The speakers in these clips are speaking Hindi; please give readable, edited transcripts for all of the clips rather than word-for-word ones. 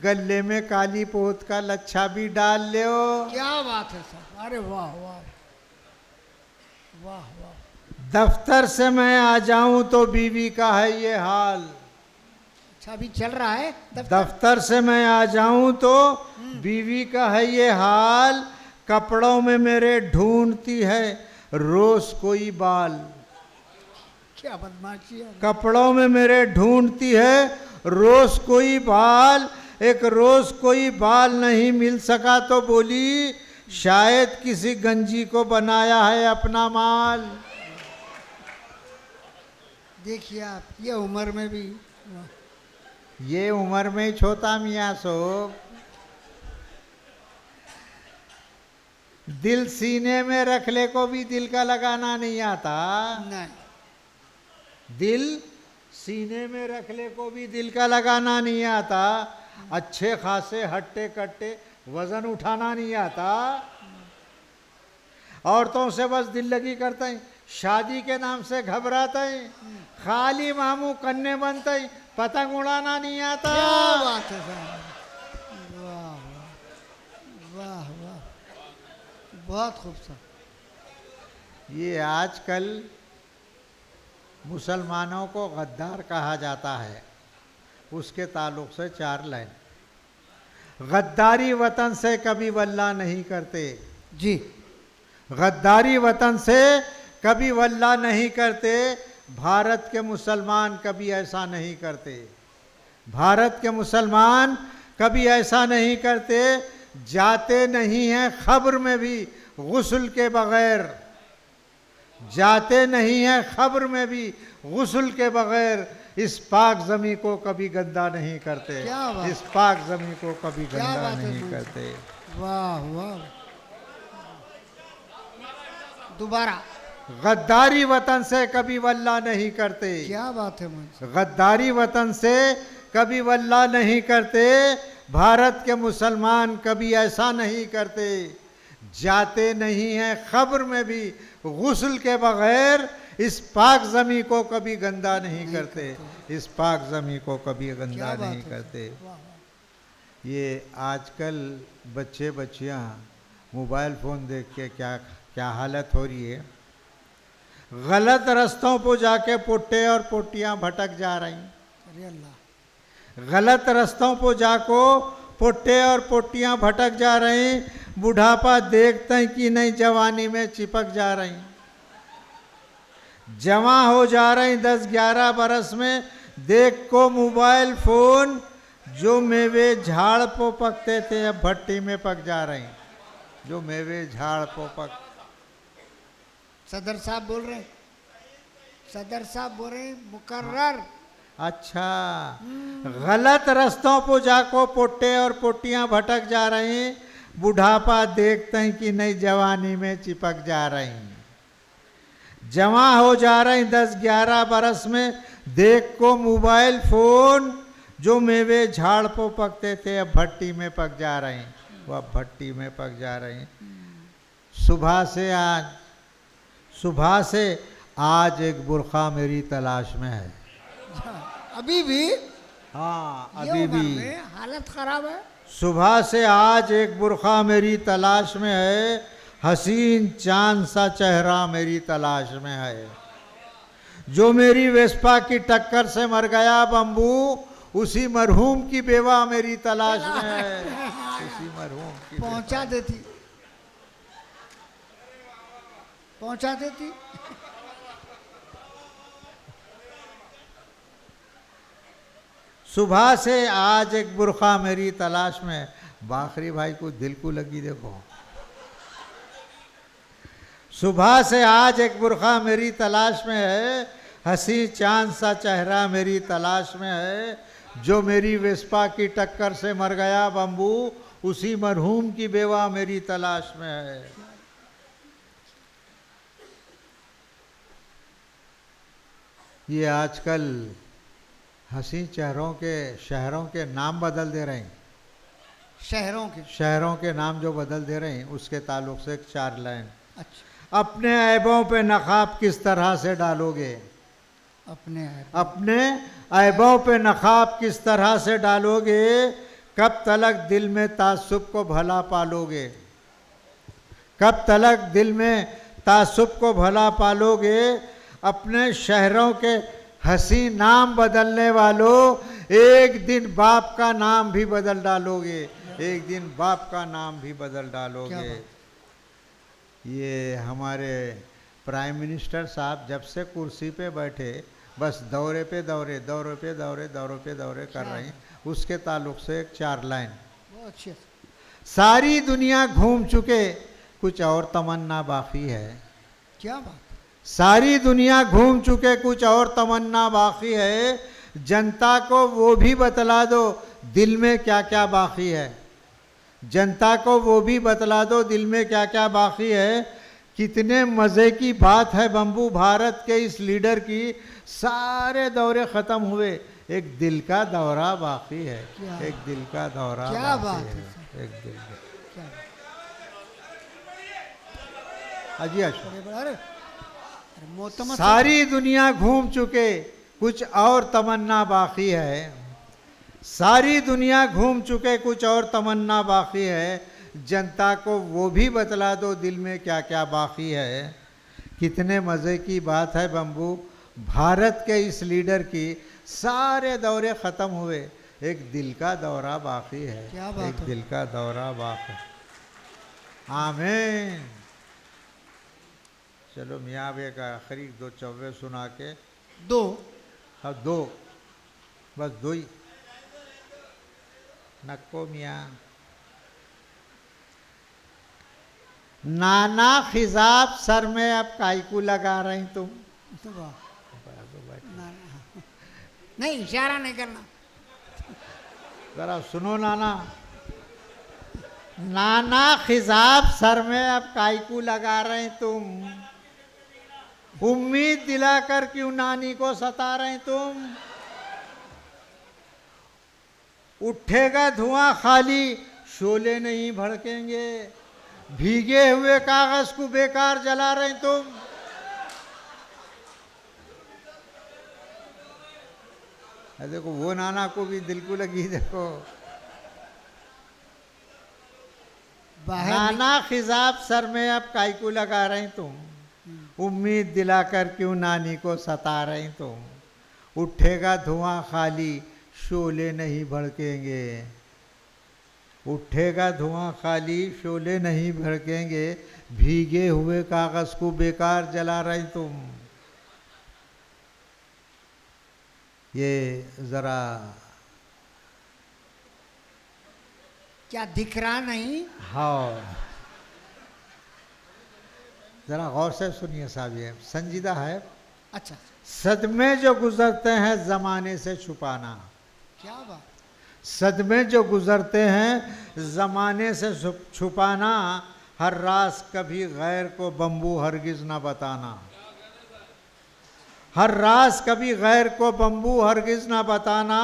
गले में काली पोत का लच्छा भी डाल लो। क्या बात है साहब, अरे वाह वाह वाह वाह। दफ्तर से मैं आ जाऊं तो बीवी का है ये हाल। अच्छा अभी चल रहा है दफ्तर से मैं आ जाऊं तो बीवी का है ये हाल, कपड़ों में मेरे ढूंढती है रोज कोई बाल। क्या बदमाशी है। कपड़ों में मेरे ढूंढती है रोज कोई बाल, एक रोज कोई बाल नहीं मिल सका तो बोली शायद किसी गंजी को बनाया है अपना माल। देखिए आप ये उम्र में भी वाह। ये उम्र में ही छोटा मियाँ साहब, दिल सीने में रख ले को भी दिल का लगाना नहीं आता। नहीं दिल सीने में रख ले को भी दिल का लगाना नहीं आता। अच्छे खासे हट्टे कट्टे वजन उठाना नहीं आता। औरतों से बस दिल लगी करते हैं, शादी के नाम से घबराते हैं, खाली मामू कन्ने बनते हैं, पतंग उड़ाना नहीं आता। क्या बात है साहब, वाह वाह वाह वाह, बहुत खूबसूरत। ये आजकल मुसलमानों को गद्दार कहा जाता है, उसके ताल्लुक से 4 लाइन। गद्दारी वतन से कभी वल्ला नहीं करते जी, गद्दारी वतन से कभी वल्ला नहीं करते, भारत के मुसलमान कभी ऐसा नहीं करते। भारत के मुसलमान कभी ऐसा नहीं करते, जाते नहीं हैं खबर में भी गुस्ल के बगैर, जाते नहीं हैं खबर में भी गुस्ल के बगैर, इस पाक ज़मी को कभी गंदा नहीं करते। क्या बात। इस पाक ज़मी को कभी क्या गंदा बात है नहीं भाई। करते। वाह वाह। दोबारा। गद्दारी वतन से कभी वल्ला नहीं करते। क्या बात है मुझे। गद्दारी वतन से कभी वल्ला नहीं करते, भारत के मुसलमान कभी ऐसा नहीं करते, जाते नहीं हैं खबर में भी गुस्ल के बगैर, इस पाक ज़मी को कभी गंदा नहीं करते। इस पाक ज़मी को कभी गंदा क्या बात नहीं है। करते। वाह, वाह। ये आजकल बच्चे बच्चियां मोबाइल फ़ोन देख के क्या क्या हालत हो रही है। गलत रास्तों पर जाके पोटे और पोटियां भटक जा रही। अरे अल्लाह। गलत रास्तों पर जाको पोटे और पोटियां भटक जा रही, बुढ़ापा देखते हैं कि नहीं जवानी में चिपक जा रही, जमा हो जा रही 10-11 बरस में, देख को मोबाइल फोन, जो मेवे झाड़ पर पकते थे अब भट्टी में पक जा रही, जो मेवे झाड़ पर पक। सदर साहब बोल रहे हैं, सदर साहब बोल रहे हैं मुकर्रर। अच्छा, गलत रास्तों पर जाको पोटे और पोटियां भटक जा रही, बुढ़ापा देखते हैं कि नहीं जवानी में चिपक जा रही, जमा हो जा रही 10-11 बरस में, देख को मोबाइल फोन, जो मेवे झाड़ पर पकते थे अब भट्टी में पक जा रही, वो अब भट्टी में पक जा रही। सुबह से आज एक बुरखा मेरी तलाश में है। अभी भी हाँ ये अभी उम्र भी में हालत खराब है। सुबह से आज एक बुरखा मेरी तलाश में है, हसीन चांद सा चेहरा मेरी तलाश में है, जो मेरी वेस्पा की टक्कर से मर गया बम्बू, उसी मरहूम की बेवा मेरी तलाश में है, उसी मरहूम की पहुंचा देती, पहुंचा देती। सुबह से आज एक बुरखा मेरी तलाश में। बाखरी भाई को दिल को लगी देखो। सुबह से आज एक बुरखा मेरी तलाश में है, हंसी चांद सा चेहरा मेरी तलाश में है, जो मेरी वेस्पा की टक्कर से मर गया बम्बू, उसी मरहूम की बेवा मेरी तलाश में है। ये आजकल हंसी चेहरों के शहरों के नाम बदल दे रहे हैं। शहरों के नाम जो बदल दे रहे हैं, उसके ताल्लुक से 4 लाइन। अच्छा। अपने ऐबों पे नकाब किस तरह से डालोगे, अपने ऐबों पे नकाब किस तरह से डालोगे, कब तलक दिल में तासुब को भला पालोगे, कब तलक दिल में तासुब को भला पालोगे, अपने शहरों के हंसी नाम बदलने वालों, एक दिन बाप का नाम भी बदल डालोगे, एक दिन बाप का नाम भी बदल डालोगे। ये हमारे प्राइम मिनिस्टर साहब जब से कुर्सी पे बैठे बस दौरे पे दौरे, दौरे पे दौरे, दौरे पे दौरे कर रहे हैं। उसके ताल्लुक से एक 4 लाइन। बहुत अच्छी। सारी दुनिया घूम चुके, कुछ और तमन्ना बाकी है। क्या बात। सारी दुनिया घूम चुके, कुछ और तमन्ना बाकी है, जनता को वो भी बतला दो दिल में क्या क्या बाकी है, जनता को वो भी बतला दो दिल में क्या क्या बाकी है। कितने मज़े की बात है बंबू, भारत के इस लीडर की सारे दौरे ख़त्म हुए, एक दिल का दौरा बाकी है, एक दिल का दौरा क्या बाकी बात है, एक दिल का। क्या बात। अजी अच्छा, अरे मोहतरमा सारी दुनिया घूम चुके, कुछ और तमन्ना बाकी है, सारी दुनिया घूम चुके, कुछ और तमन्ना बाकी है, जनता को वो भी बतला दो दिल में क्या क्या बाकी है। कितने मज़े की बात है बंबू, भारत के इस लीडर की सारे दौरे ख़त्म हुए, एक दिल का दौरा बाकी है, क्या बात एक है। दिल का दौरा बाकी। आमीन। चलो मियाँ अब एक आखिरी 2 चौवे सुना के, 2 हाँ 2, बस 2 ही। नक्को मियाँ। नाना खिजाब सर में अब कायकू लगा रही तुम। तो वाह। नहीं इशारा नहीं करना। जरा सुनो नाना। नाना खिजाब सर में अब कायकू लगा रहे तुम, उम्मीद दिलाकर क्यों नानी को सता रहे तुम। उठेगा धुआं खाली, शोले नहीं भड़केंगे, भीगे हुए कागज को बेकार जला रहे तुम। देखो वो नाना को भी दिल को लगी, देखो नाना खिजाब सर में अब कायकू लगा रही तुम, उम्मीद दिलाकर क्यों नानी को सता रही तुम। उठेगा धुआं खाली, शोले नहीं भड़केंगे, उठेगा धुआं खाली, शोले नहीं भड़केंगे, भीगे हुए कागज को बेकार जला रही तुम। ये जरा क्या दिख रहा नहीं। हाँ जरा गौर से सुनिए साहब, ये संजीदा है। अच्छा सदमे जो गुजरते हैं जमाने से छुपाना, क्या बात। सदमे जो गुजरते हैं जमाने से छुपाना, हर राज कभी गैर को बम्बू हरगिज ना बताना, हर राज कभी गैर को बम्बू हरगिज ना बताना।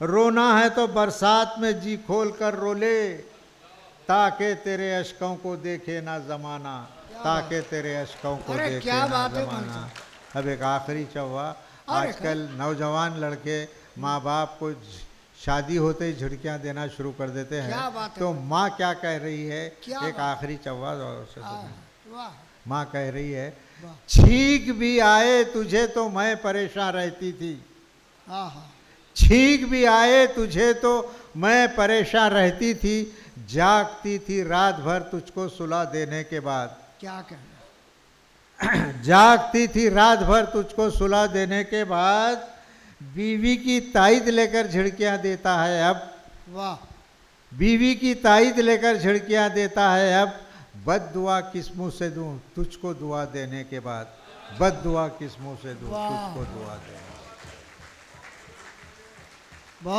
रोना है तो बरसात में जी खोल कर रो ले, ताकि तेरे अश्कों को देखे ना जमाना, ताकि तेरे अश्कों को अरे देखे क्या ना बात है जमाना। अब एक आखिरी चौवा। अरे आजकल नौजवान लड़के माँ बाप को शादी होते ही झिड़कियाँ देना शुरू कर देते क्या हैं, बात है। तो माँ क्या कह रही है, क्या एक बात। आखिरी चौवा और से सुनिए। वाह माँ कह रही है, वाह। छींक भी आए तुझे तो मैं परेशान रहती थी, हाँ हाँ। छींक भी आए तुझे तो मैं परेशान रहती थी, जागती थी रात भर तुझको सुला देने के बाद, क्या कहना। जागती थी रात भर तुझको सुला देने के बाद, बीवी की ताईद लेकर झिड़कियाँ देता है अब, वाह। बीवी की ताईद लेकर झिड़कियाँ देता है अब, बद दुआ किस मुँह से दूँ तुझको दुआ देने के बाद, बद दुआ किस मुँह से दूँ वाह। तुझको दुआ देने। बहुत